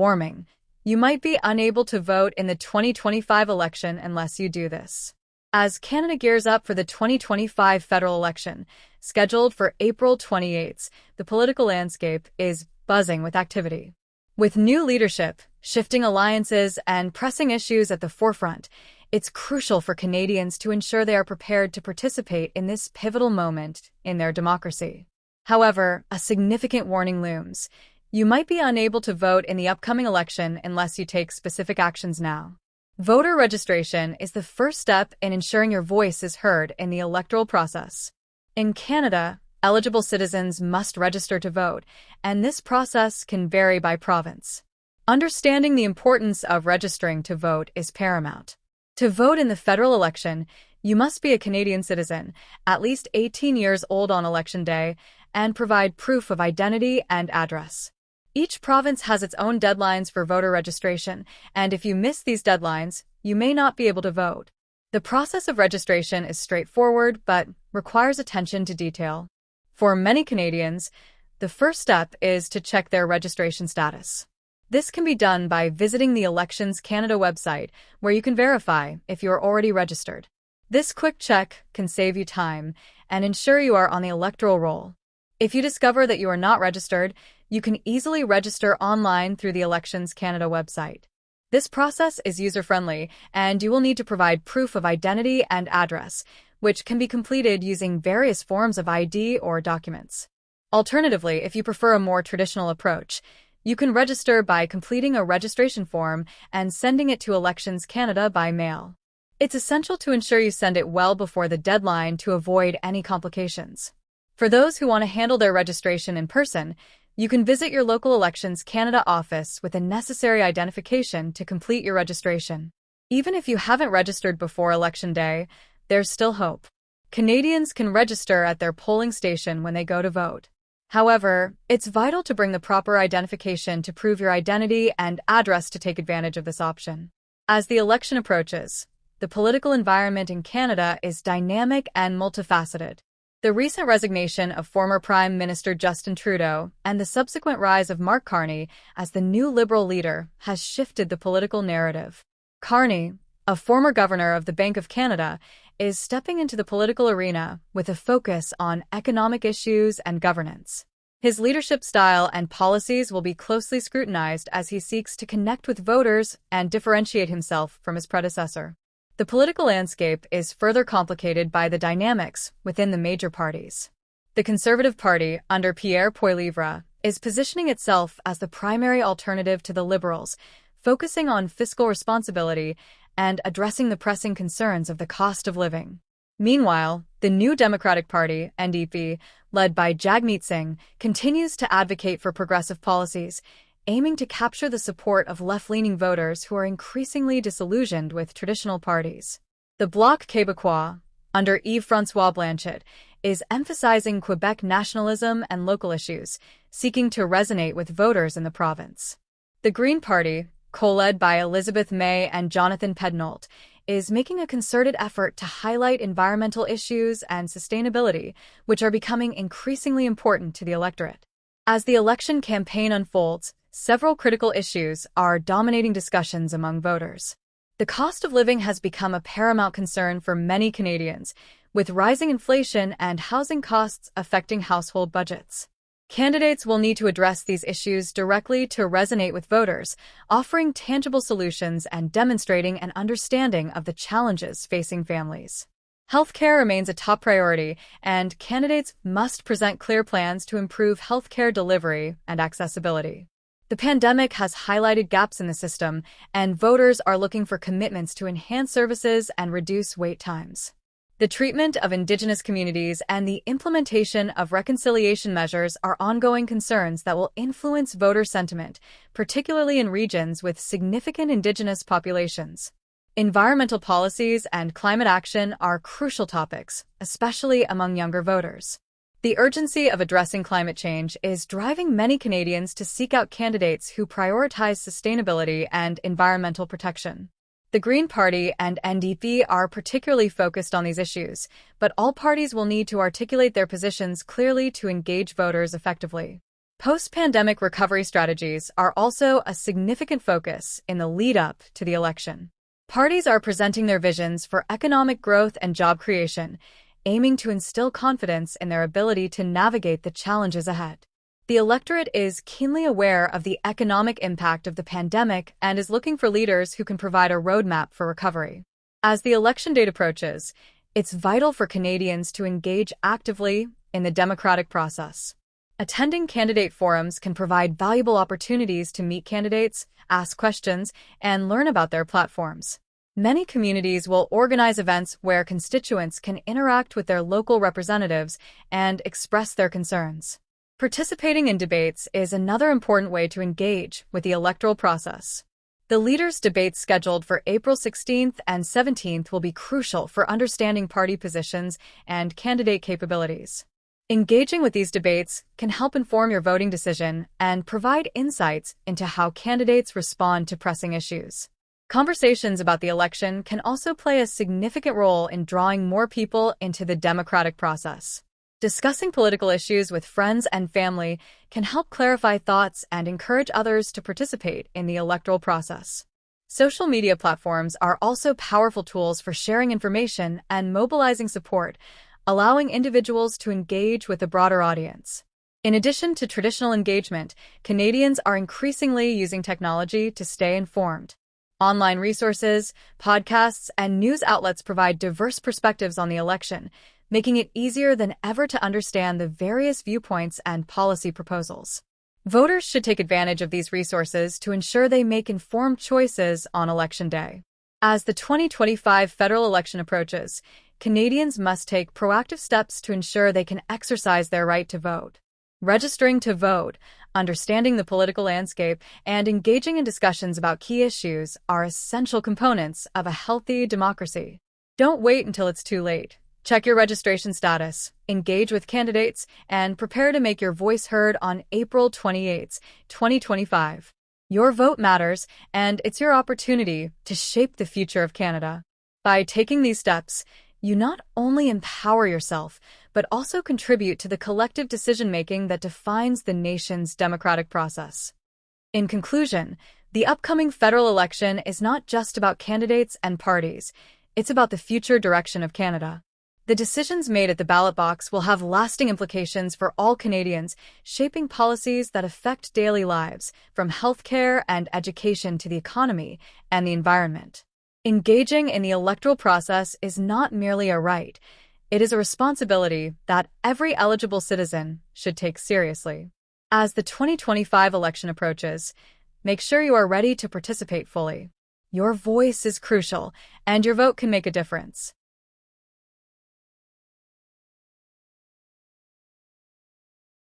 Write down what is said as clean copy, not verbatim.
Warning: you might be unable to vote in the 2025 election unless you do this. As Canada gears up for the 2025 federal election, scheduled for April 28, the political landscape is buzzing with activity. With new leadership, shifting alliances, and pressing issues at the forefront, it's crucial for Canadians to ensure they are prepared to participate in this pivotal moment in their democracy. However, a significant warning looms. You might be unable to vote in the upcoming election unless you take specific actions now. Voter registration is the first step in ensuring your voice is heard in the electoral process. In Canada, eligible citizens must register to vote, and this process can vary by province. Understanding the importance of registering to vote is paramount. To vote in the federal election, you must be a Canadian citizen, at least 18 years old on election day, and provide proof of identity and address. Each province has its own deadlines for voter registration, and if you miss these deadlines, you may not be able to vote. The process of registration is straightforward but requires attention to detail. For many Canadians, the first step is to check their registration status. This can be done by visiting the Elections Canada website, where you can verify if you are already registered. This quick check can save you time and ensure you are on the electoral roll. If you discover that you are not registered, you can easily register online through the Elections Canada website. This process is user-friendly, and you will need to provide proof of identity and address, which can be completed using various forms of ID or documents. Alternatively, if you prefer a more traditional approach, you can register by completing a registration form and sending it to Elections Canada by mail. It's essential to ensure you send it well before the deadline to avoid any complications. For those who want to handle their registration in person, you can visit your local Elections Canada office with the necessary identification to complete your registration. Even if you haven't registered before Election Day, there's still hope. Canadians can register at their polling station when they go to vote. However, it's vital to bring the proper identification to prove your identity and address to take advantage of this option. As the election approaches, the political environment in Canada is dynamic and multifaceted. The recent resignation of former Prime Minister Justin Trudeau and the subsequent rise of Mark Carney as the new Liberal leader has shifted the political narrative. Carney, a former governor of the Bank of Canada, is stepping into the political arena with a focus on economic issues and governance. His leadership style and policies will be closely scrutinized as he seeks to connect with voters and differentiate himself from his predecessor. The political landscape is further complicated by the dynamics within the major parties. The Conservative Party, under Pierre Poilievre, is positioning itself as the primary alternative to the Liberals, focusing on fiscal responsibility and addressing the pressing concerns of the cost of living. Meanwhile, the New Democratic Party, NDP, led by Jagmeet Singh, continues to advocate for progressive policies, aiming to capture the support of left-leaning voters who are increasingly disillusioned with traditional parties. The Bloc Québécois, under Yves-François Blanchet, is emphasizing Quebec nationalism and local issues, seeking to resonate with voters in the province. The Green Party, co-led by Elizabeth May and Jonathan Pednault, is making a concerted effort to highlight environmental issues and sustainability, which are becoming increasingly important to the electorate. As the election campaign unfolds, several critical issues are dominating discussions among voters. The cost of living has become a paramount concern for many Canadians, with rising inflation and housing costs affecting household budgets. Candidates will need to address these issues directly to resonate with voters, offering tangible solutions and demonstrating an understanding of the challenges facing families. Healthcare remains a top priority, and candidates must present clear plans to improve healthcare delivery and accessibility. The pandemic has highlighted gaps in the system, and voters are looking for commitments to enhance services and reduce wait times. The treatment of Indigenous communities and the implementation of reconciliation measures are ongoing concerns that will influence voter sentiment, particularly in regions with significant Indigenous populations. Environmental policies and climate action are crucial topics, especially among younger voters. The urgency of addressing climate change is driving many Canadians to seek out candidates who prioritize sustainability and environmental protection. The Green Party and NDP are particularly focused on these issues, but all parties will need to articulate their positions clearly to engage voters effectively. Post-pandemic recovery strategies are also a significant focus in the lead-up to the election. Parties are presenting their visions for economic growth and job creation, aiming to instill confidence in their ability to navigate the challenges ahead. The electorate is keenly aware of the economic impact of the pandemic and is looking for leaders who can provide a roadmap for recovery. As the election date approaches, it's vital for Canadians to engage actively in the democratic process. Attending candidate forums can provide valuable opportunities to meet candidates, ask questions, and learn about their platforms. Many communities will organize events where constituents can interact with their local representatives and express their concerns. Participating in debates is another important way to engage with the electoral process. The leaders' debates scheduled for April 16th and 17th will be crucial for understanding party positions and candidate capabilities. Engaging with these debates can help inform your voting decision and provide insights into how candidates respond to pressing issues. Conversations about the election can also play a significant role in drawing more people into the democratic process. Discussing political issues with friends and family can help clarify thoughts and encourage others to participate in the electoral process. Social media platforms are also powerful tools for sharing information and mobilizing support, allowing individuals to engage with a broader audience. In addition to traditional engagement, Canadians are increasingly using technology to stay informed. Online resources, podcasts, and news outlets provide diverse perspectives on the election, making it easier than ever to understand the various viewpoints and policy proposals. Voters should take advantage of these resources to ensure they make informed choices on Election Day. As the 2025 federal election approaches, Canadians must take proactive steps to ensure they can exercise their right to vote. Registering to vote, understanding the political landscape, and engaging in discussions about key issues are essential components of a healthy democracy. Don't wait until it's too late. Check your registration status, engage with candidates, and prepare to make your voice heard on April 28, 2025. Your vote matters, and it's your opportunity to shape the future of Canada. By taking these steps, you not only empower yourself, but also contribute to the collective decision-making that defines the nation's democratic process. In conclusion, the upcoming federal election is not just about candidates and parties, it's about the future direction of Canada. The decisions made at the ballot box will have lasting implications for all Canadians, shaping policies that affect daily lives, from healthcare and education to the economy and the environment. Engaging in the electoral process is not merely a right, it is a responsibility that every eligible citizen should take seriously. As the 2025 election approaches, make sure you are ready to participate fully. Your voice is crucial, and your vote can make a difference.